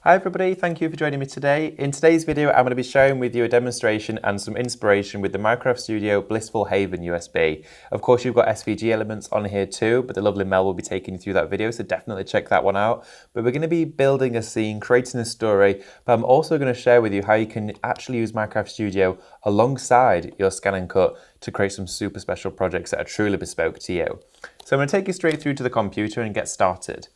Hi everybody, thank you for joining me today. In today's video, I'm going to be sharing with you a demonstration and some inspiration with the Minecraft Studio Blissful Haven USB. Of course, you've got SVG elements on here too, but the lovely Mel will be taking you through that video, so definitely check that one out. But we're going to be building a scene, creating a story, but I'm also going to share with you how you can actually use Minecraft Studio alongside your ScanNCut to create some super special projects that are truly bespoke to you. So I'm going to take you straight through to the computer and get started.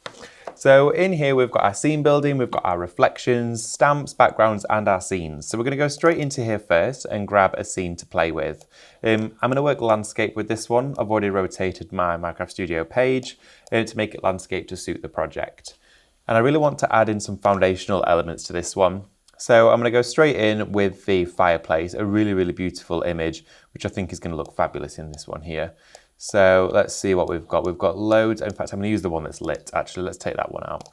So in here we've got our scene building, we've got our reflections, stamps, backgrounds and our scenes. So we're going to go straight into here first and grab a scene to play with. I'm going to work landscape with this one. I've already rotated my Minecraft Studio page to make it landscape to suit the project. And I really want to add in some foundational elements to this one. So I'm going to go straight in with the fireplace, a really beautiful image, which I think is going to look fabulous in this one here. So let's see what we've got. We've got loads. In fact, I'm going to use the one that's lit. Actually, let's take that one out.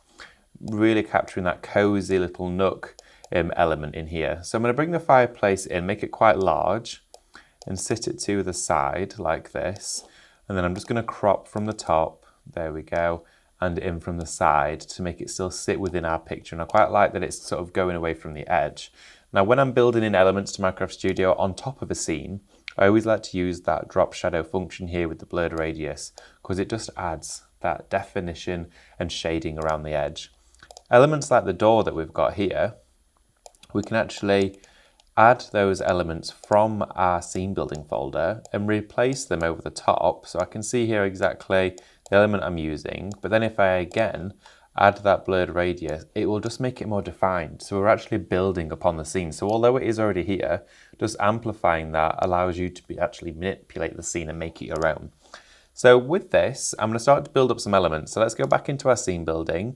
Really capturing that cozy little nook element in here. So I'm going to bring the fireplace in, make it quite large and sit it to the side like this. And then I'm just going to crop from the top. There we go. And in from the side to make it still sit within our picture. And I quite like that it's sort of going away from the edge. Now, when I'm building in elements to Minecraft Studio on top of a scene, I always like to use that drop shadow function here with the blurred radius because it just adds that definition and shading around the edge. Elements like the door that we've got here, we can actually add those elements from our scene building folder and replace them over the top. So I can see here exactly the element I'm using, but then if I again add that blurred radius, it will just make it more defined. So we're actually building upon the scene. So although it is already here, just amplifying that allows you to actually manipulate the scene and make it your own. So with this, I'm going to start to build up some elements. So let's go back into our scene building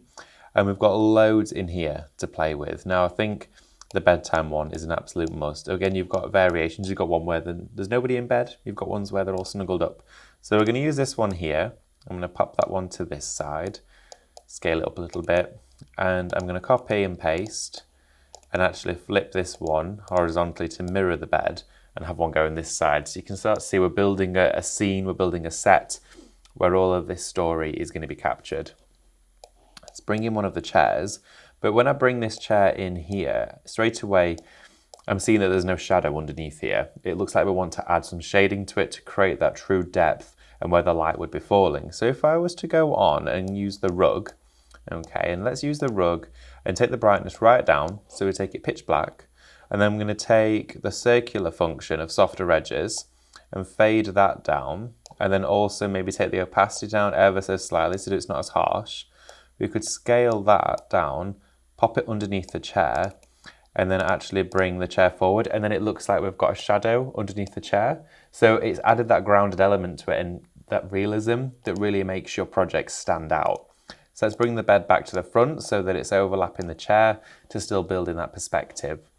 and we've got loads in here to play with. Now I think the bedtime one is an absolute must. Again, you've got variations. You've got one where there's nobody in bed. You've got ones where they're all snuggled up. So we're going to use this one here. I'm going to pop that one to this side. Scale it up a little bit, and I'm going to copy and paste and actually flip this one horizontally to mirror the bed and have one go on this side. So you can start to see we're building a scene, we're building a set where all of this story is going to be captured. Let's bring in one of the chairs, but when I bring this chair in here, straight away I'm seeing that there's no shadow underneath here. It looks like we want to add some shading to it to create that true depth and where the light would be falling. So if I was to go on and use the rug, okay, and let's use the rug and take the brightness right down, so we take it pitch black, and then I'm going to take the circular function of softer edges and fade that down, and then also maybe take the opacity down ever so slightly so that it's not as harsh. We could scale that down, pop it underneath the chair, and then actually bring the chair forward, and then it looks like we've got a shadow underneath the chair. So it's added that grounded element to it and that realism that really makes your project stand out. So let's bring the bed back to the front so that it's overlapping the chair to still build in that perspective.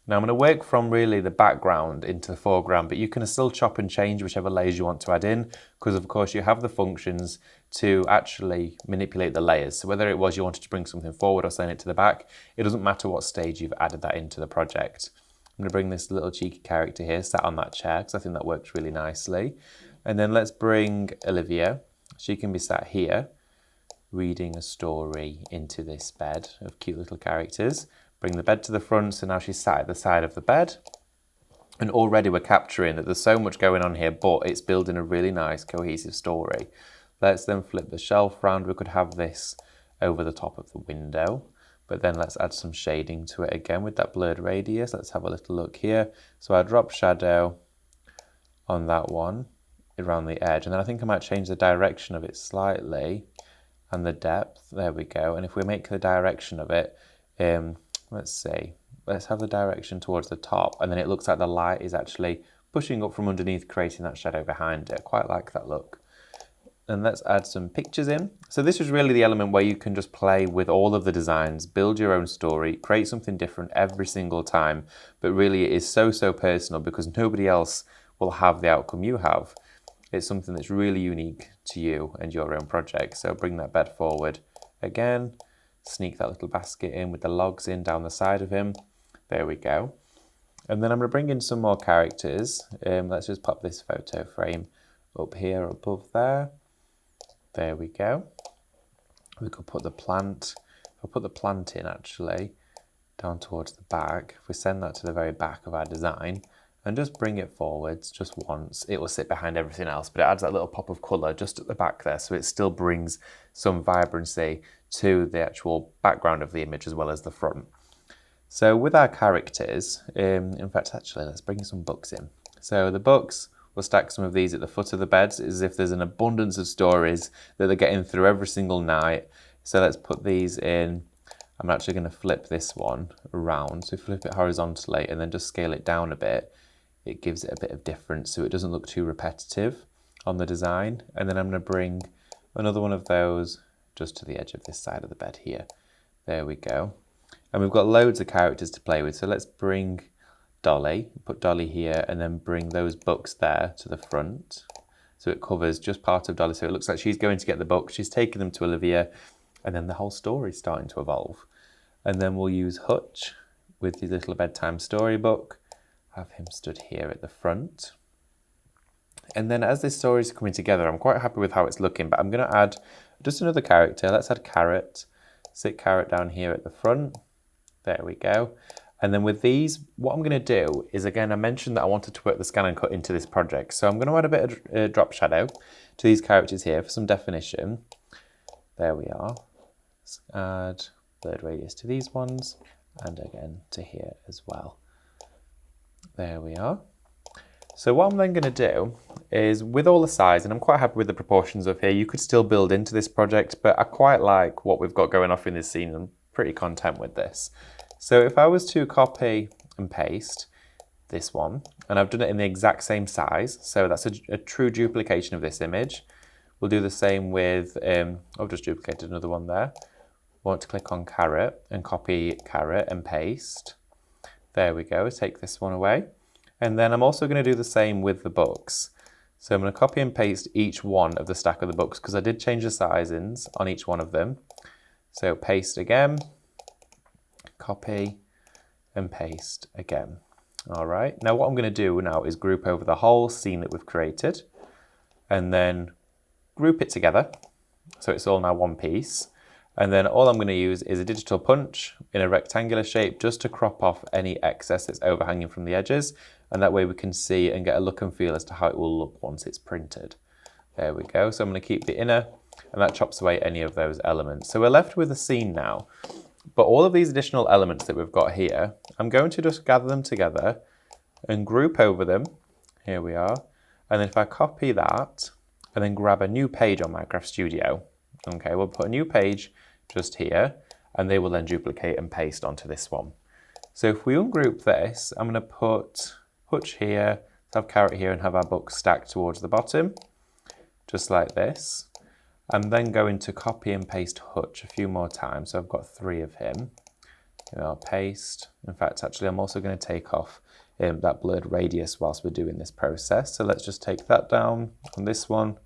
Now I'm going to work from really the background into the foreground, but you can still chop and change whichever layers you want to add in, because of course you have the functions to actually manipulate the layers. So whether it was you wanted to bring something forward or send it to the back, it doesn't matter what stage you've added that into the project. I'm going to bring this little cheeky character here sat on that chair because I think that works really nicely. And then let's bring Olivia. She can be sat here reading a story into this bed of cute little characters. Bring the bed to the front, so now she's sat at the side of the bed. And already we're capturing that there's so much going on here, but it's building a really nice cohesive story. Let's then flip the shelf round. We could have this over the top of the window, but then let's add some shading to it again with that blurred radius. Let's have a little look here. So I drop shadow on that one around the edge, and then I think I might change the direction of it slightly and the depth. There we go. And if we make the direction of it, let's see, let's have the direction towards the top, and then it looks like the light is actually pushing up from underneath, creating that shadow behind it. I quite like that look. And let's add some pictures in. So this is really the element where you can just play with all of the designs, build your own story, create something different every single time, but really it is so personal because nobody else will have the outcome you have. It's something that's really unique to you and your own project. So bring that bed forward again, sneak that little basket in with the logs in down the side of him. There we go. And then I'm going to bring in some more characters. Let's just pop this photo frame up here above there. There we go. We could put the plant I'll put the plant in actually down towards the back. If we send that to the very back of our design and just bring it forwards just once, it will sit behind everything else, but it adds that little pop of colour just at the back there, so it still brings some vibrancy to the actual background of the image as well as the front. So with our characters, in fact actually let's bring some books in. So the books, we'll stack some of these at the foot of the beds as if there's an abundance of stories that they're getting through every single night. So let's put these in. I'm actually going to flip this one around. So flip it horizontally and then just scale it down a bit. It gives it a bit of difference so it doesn't look too repetitive on the design. And then I'm going to bring another one of those just to the edge of this side of the bed here. There we go. And we've got loads of characters to play with. So let's bring Dolly, put Dolly here, and then bring those books there to the front. So it covers just part of Dolly. So it looks like she's going to get the books. She's taking them to Olivia, and then the whole story is starting to evolve. And then we'll use Hutch with his little bedtime storybook. Have him stood here at the front. And then as this story is coming together, I'm quite happy with how it's looking, but I'm going to add just another character. Let's add Carrot. Sit Carrot down here at the front. There we go. And then with these, what I'm going to do is, again, I mentioned that I wanted to work the ScanNCut into this project. So I'm going to add a bit of drop shadow to these characters here for some definition. There we are. Let's add blurred radius to these ones, and again to here as well. There we are. So what I'm then going to do is, with all the size, and I'm quite happy with the proportions of here, you could still build into this project, but I quite like what we've got going off in this scene. I'm pretty content with this. So if I was to copy and paste this one, and I've done it in the exact same size, so that's a true duplication of this image. We'll do the same with, I've just duplicated another one there. Want to click on Carrot and copy Carrot and paste. There we go, take this one away. And then I'm also going to do the same with the books. So I'm going to copy and paste each one of the stack of the books because I did change the sizings on each one of them. So paste again, copy and paste again. All right, now what I'm going to do now is group over the whole scene that we've created and then group it together. So it's all now one piece. And then all I'm going to use is a digital punch in a rectangular shape just to crop off any excess that's overhanging from the edges. And that way we can see and get a look and feel as to how it will look once it's printed. There we go. So I'm going to keep the inner, and that chops away any of those elements. So we're left with a scene now. But all of these additional elements that we've got here, I'm going to just gather them together and group over them. Here we are. And then if I copy that and then grab a new page on Minecraft Studio, okay, we'll put a new page just here, and they will then duplicate and paste onto this one. So if we ungroup this, I'm going to put Hutch here, have Carrot here, and have our book stacked towards the bottom, just like this. I'm then going to copy and paste Hutch a few more times. So I've got 3 of him. Here I'll paste. In fact, actually, I'm also going to take off that blurred radius whilst we're doing this process. So let's just take that down on this one.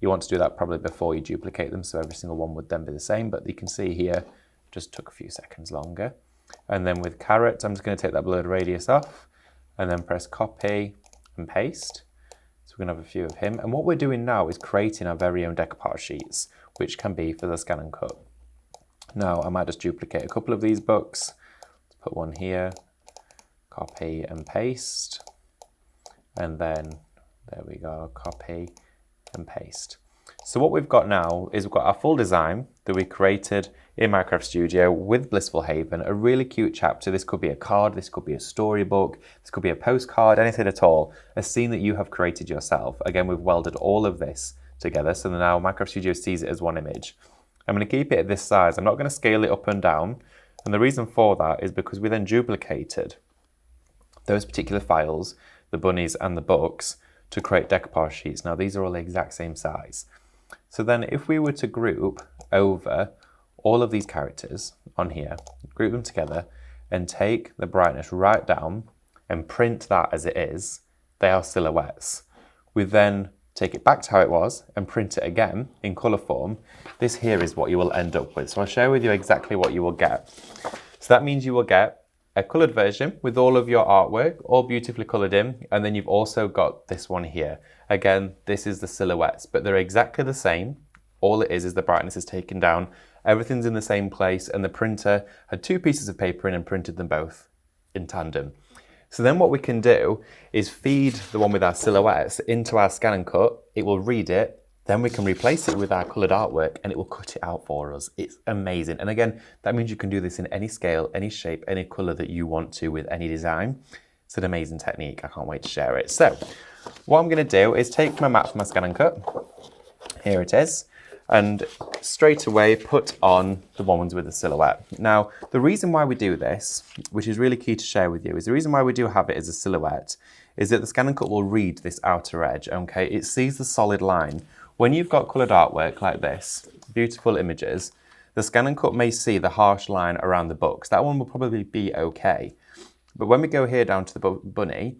You want to do that probably before you duplicate them, so every single one would then be the same, but you can see here, just took a few seconds longer. And then with Carrot, I'm just going to take that blurred radius off and then press copy and paste. So we're going to have a few of him. And what we're doing now is creating our very own decoupage sheets, which can be for the ScanNCut. Now, I might just duplicate a couple of these books. Let's put one here, copy and paste. And then, there we go, copy and paste. So what we've got now is we've got our full design that we created in Minecraft Studio with Blissful Haven, a really cute chapter. This could be a card, this could be a storybook, this could be a postcard, anything at all. A scene that you have created yourself. Again, we've welded all of this together, so now Minecraft Studio sees it as one image. I'm going to keep it at this size. I'm not going to scale it up and down. And the reason for that is because we then duplicated those particular files, the bunnies and the books, to create decoupage sheets. Now these are all the exact same size. So then if we were to group over all of these characters on here, group them together and take the brightness right down and print that as it is, they are silhouettes. We then take it back to how it was and print it again in colour form. This here is what you will end up with. So I'll share with you exactly what you will get. So that means you will get a coloured version with all of your artwork, all beautifully coloured in, and then you've also got this one here. Again, this is the silhouettes, but they're exactly the same. All it is the brightness is taken down Everything's in the same place, and the printer had 2 pieces of paper in and printed them both in tandem. So then what we can do is feed the one with our silhouettes into our ScanNCut. It will read it. Then we can replace it with our coloured artwork and it will cut it out for us. It's amazing. And again, that means you can do this in any scale, any shape, any colour that you want to with any design. It's an amazing technique. I can't wait to share it. So what I'm going to do is take my mat from my ScanNCut. Here it is. And straight away put on the ones with the silhouette. Now, the reason why we do this, which is really key to share with you, is the reason why we do have it as a silhouette is that the ScanNCut will read this outer edge, okay? It sees the solid line. When you've got coloured artwork like this, beautiful images, the ScanNCut may see the harsh line around the books. That one will probably be okay. But when we go here down to the bunny,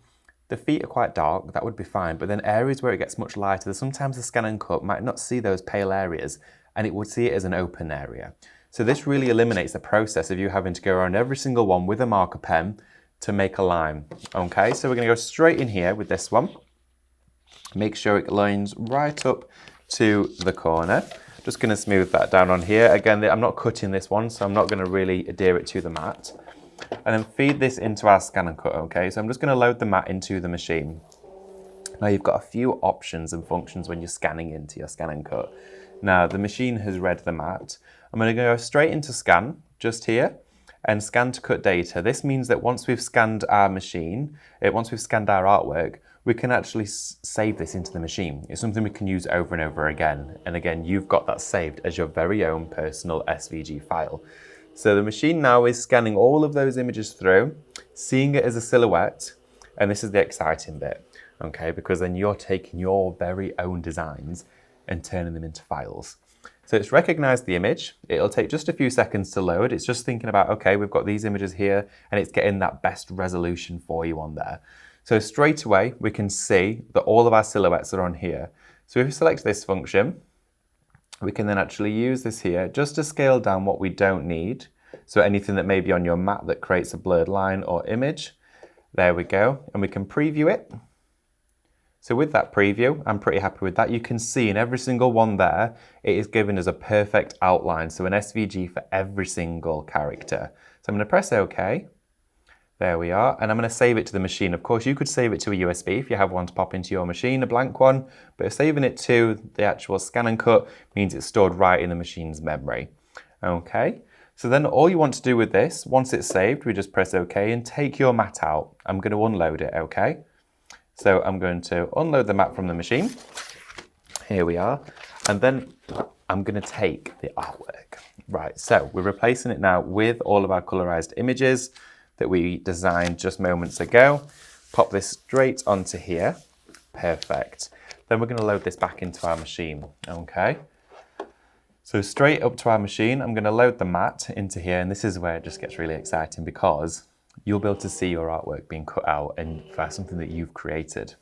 the feet are quite dark, that would be fine. But then areas where it gets much lighter, sometimes the ScanNCut might not see those pale areas and it would see it as an open area. So this really eliminates the process of you having to go around every single one with a marker pen to make a line. Okay, so we're going to go straight in here with this one. Make sure it lines right up to the corner. Just going to smooth that down on here. Again, I'm not cutting this one, so I'm not going to really adhere it to the mat. And then feed this into our ScanNCut, okay? So I'm just going to load the mat into the machine. Now you've got a few options and functions when you're scanning into your ScanNCut. Now the machine has read the mat. I'm going to go straight into scan, just here, and scan to cut data. This means that once we've scanned our machine, once we've scanned our artwork, we can actually save this into the machine. It's something we can use over and over again. And again, you've got that saved as your very own personal SVG file. So the machine now is scanning all of those images through, seeing it as a silhouette, and this is the exciting bit, okay? Because then you're taking your very own designs and turning them into files. So it's recognized the image. It'll take just a few seconds to load. It's just thinking about, okay, we've got these images here, and it's getting that best resolution for you on there. So straight away, we can see that all of our silhouettes are on here. So if we select this function, we can then actually use this here just to scale down what we don't need. So anything that may be on your mat that creates a blurred line or image, there we go. And we can preview it. So with that preview, I'm pretty happy with that. You can see in every single one there, it is given as a perfect outline. So an SVG for every single character. So I'm going to press OK. There we are, and I'm going to save it to the machine. Of course, you could save it to a USB if you have one to pop into your machine, a blank one, but saving it to the actual ScanNCut means it's stored right in the machine's memory. Okay, so then all you want to do with this, once it's saved, we just press OK and take your mat out. I'm going to unload it, okay? So I'm going to unload the mat from the machine. Here we are, and then I'm going to take the artwork. Right, so we're replacing it now with all of our colorized images that we designed just moments ago. Pop this straight onto here. Perfect. Then we're going to load this back into our machine. Okay. So straight up to our machine, I'm going to load the mat into here, and this is where it just gets really exciting because you'll be able to see your artwork being cut out and for something that you've created.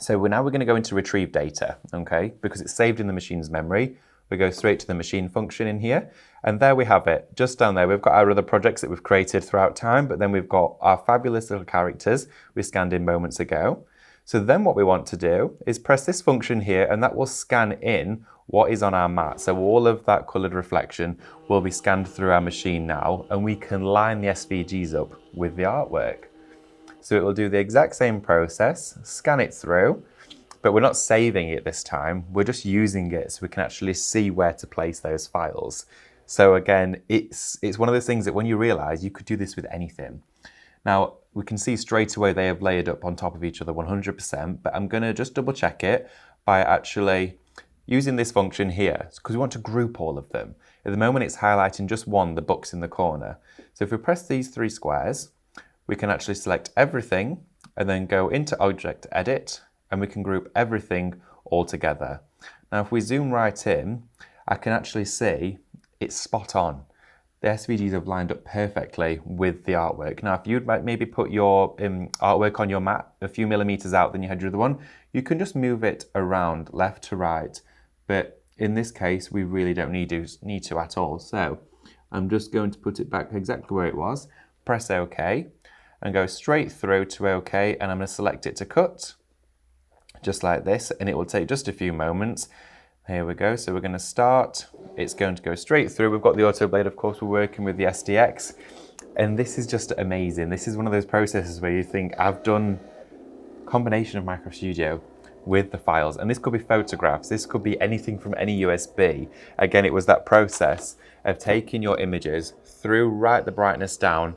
So we're going to go into retrieve data, okay? Because it's saved in the machine's memory. We go straight to the machine function in here, and there we have it. Just down there, we've got our other projects that we've created throughout time, but then we've got our fabulous little characters we scanned in moments ago. So then what we want to do is press this function here, and that will scan in what is on our mat. So all of that colored reflection will be scanned through our machine now, and we can line the SVGs up with the artwork. So it will do the exact same process, scan it through, but we're not saving it this time. We're just using it so we can actually see where to place those files. So again, it's one of those things that when you realize you could do this with anything. Now, we can see straight away they have layered up on top of each other 100%, but I'm gonna just double check it by actually using this function here, because we want to group all of them. At the moment, it's highlighting just one, the books in the corner. So if we press these 3 squares, we can actually select everything and then go into Object Edit, and we can group everything all together. Now, if we zoom right in, I can actually see it's spot on. The SVGs have lined up perfectly with the artwork. Now, if you'd maybe put your artwork on your mat a few millimeters out than you had your other one, you can just move it around left to right. But in this case, we really don't need to at all. So I'm just going to put it back exactly where it was, press OK, and go straight through to OK, and I'm going to select it to cut, just like this, and it will take just a few moments. Here we go, so we're going to start. It's going to go straight through. We've got the auto blade, of course, we're working with the SDX. And this is just amazing. This is one of those processes where you think, I've done a combination of Microsoft Studio with the files. And this could be photographs, this could be anything from any USB. Again, it was that process of taking your images through, right the brightness down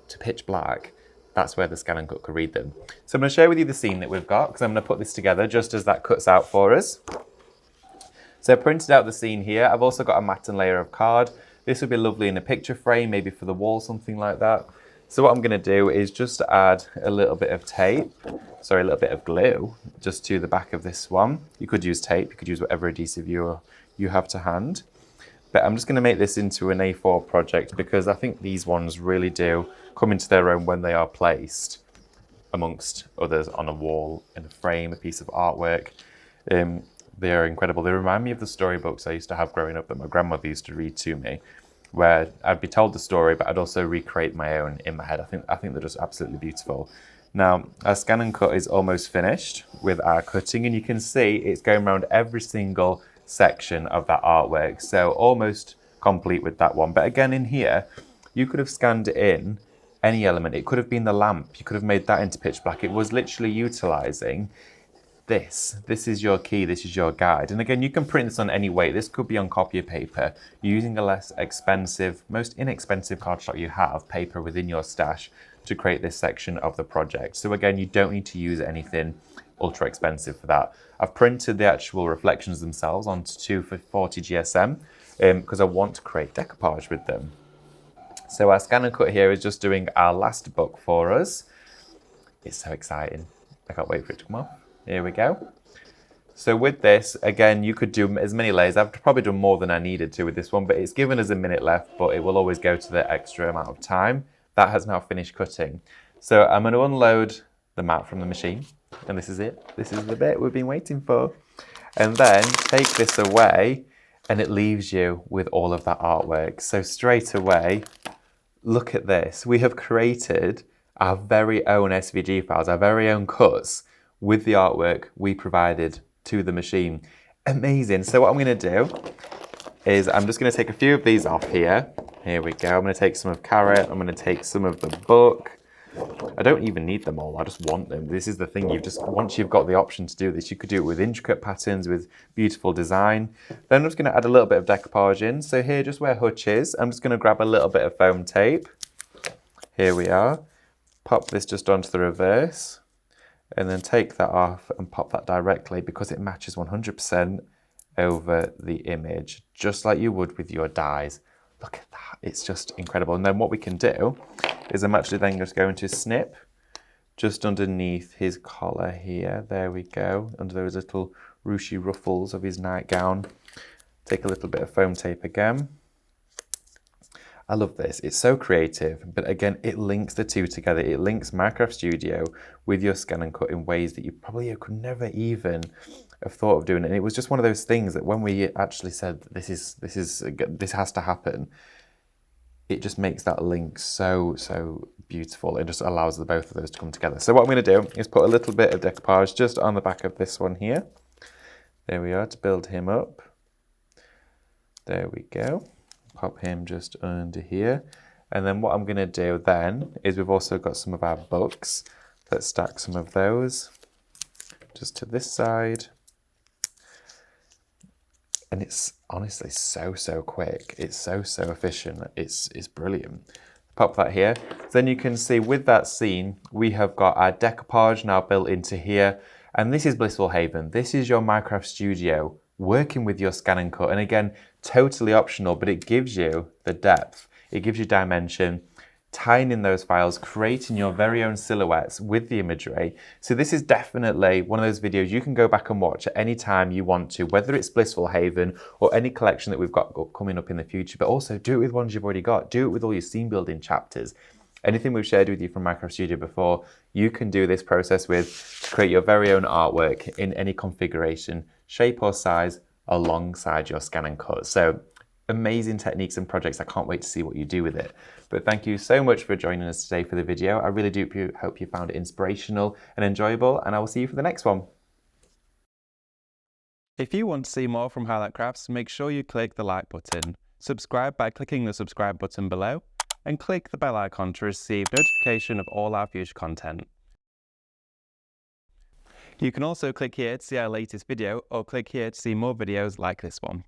to pitch black. That's where the ScanNCut could read them. So I'm going to share with you the scene that we've got, because I'm going to put this together just as that cuts out for us. So I printed out the scene here. I've also got a matte and layer of card. This would be lovely in a picture frame, maybe for the wall, something like that. So what I'm going to do is just add a little bit of tape, sorry, a little bit of glue, just to the back of this one. You could use tape, you could use whatever adhesive you have to hand. But I'm just going to make this into an A4 project because I think these ones really do come into their own when they are placed amongst others on a wall, in a frame, a piece of artwork. They are incredible. They remind me of the storybooks I used to have growing up that my grandmother used to read to me, where I'd be told the story, but I'd also recreate my own in my head. I think they're just absolutely beautiful. Now, our ScanNCut is almost finished with our cutting, and you can see it's going around every single section of that artwork. So almost complete with that one. But again, in here, you could have scanned in any element. It could have been the lamp. You could have made that into pitch black. It was literally utilizing this is your key, this is your guide. And again, you can print this on any weight. This could be on copy paper, using a less expensive, most inexpensive cardstock you have, paper within your stash, to create this section of the project. So again, you don't need to use anything ultra expensive for that. I've printed the actual reflections themselves onto 240 GSM because I want to create decoupage with them. So our ScanNCut here is just doing our last book for us. It's so exciting. I can't wait for it to come off. Here we go. So with this, again, you could do as many layers. I've probably done more than I needed to with this one, but it's given us a minute left, but it will always go to the extra amount of time. That has now finished cutting. So I'm going to unload the mat from the machine, and this is it. This is the bit we've been waiting for. And then take this away, and it leaves you with all of that artwork. So straight away, look at this. We have created our very own SVG files, our very own cuts, with the artwork we provided to the machine. Amazing. So what I'm going to do is I'm just going to take a few of these off here. Here we go. I'm going to take some of Carrot. I'm going to take some of the book. I don't even need them all. I just want them. This is the thing. Once you've got the option to do this, you could do it with intricate patterns, with beautiful design. Then I'm just going to add a little bit of decoupage in. So here, just where Hutch is, I'm just going to grab a little bit of foam tape. Here we are. Pop this just onto the reverse. And then take that off and pop that directly because it matches 100% over the image, just like you would with your dies. Look at that, it's just incredible. And then what we can do is I'm actually then just going to snip just underneath his collar here. There we go, under those little ruchy ruffles of his nightgown. Take a little bit of foam tape again. I love this. It's so creative, but again, it links the two together. It links Minecraft Studio with your ScanNCut in ways that you probably could never even have thought of doing. And it was just one of those things that when we actually said this has to happen, it just makes that link so beautiful. It just allows the both of those to come together. So what I'm going to do is put a little bit of decoupage just on the back of this one here. There we are, to build him up. There we go. Pop him just under here. And then what I'm going to do then is we've also got some of our books. Let's stack some of those just to this side. And it's honestly so quick. It's so efficient. It's brilliant. Pop that here. Then you can see with that scene, we have got our decoupage now built into here. And this is Blissful Haven. This is your Minecraft Studio working with your ScanNCut. And again, totally optional, but it gives you the depth. It gives you dimension, tying in those files, creating your very own silhouettes with the imagery. So this is definitely one of those videos you can go back and watch at any time you want to, whether it's Blissful Haven or any collection that we've got coming up in the future, but also do it with ones you've already got. Do it with all your scene building chapters. Anything we've shared with you from Minecraft Studio before, you can do this process with to create your very own artwork in any configuration, shape or size, alongside your ScanNCut. So amazing techniques and projects. I can't wait to see what you do with it. But thank you so much for joining us today for the video. I really do hope you found it inspirational and enjoyable, and I will see you for the next one. If you want to see more from Highlight Crafts, make sure you click the like button, subscribe by clicking the subscribe button below, and click the bell icon to receive notification of all our future content. You can also click here to see our latest video, or click here to see more videos like this one.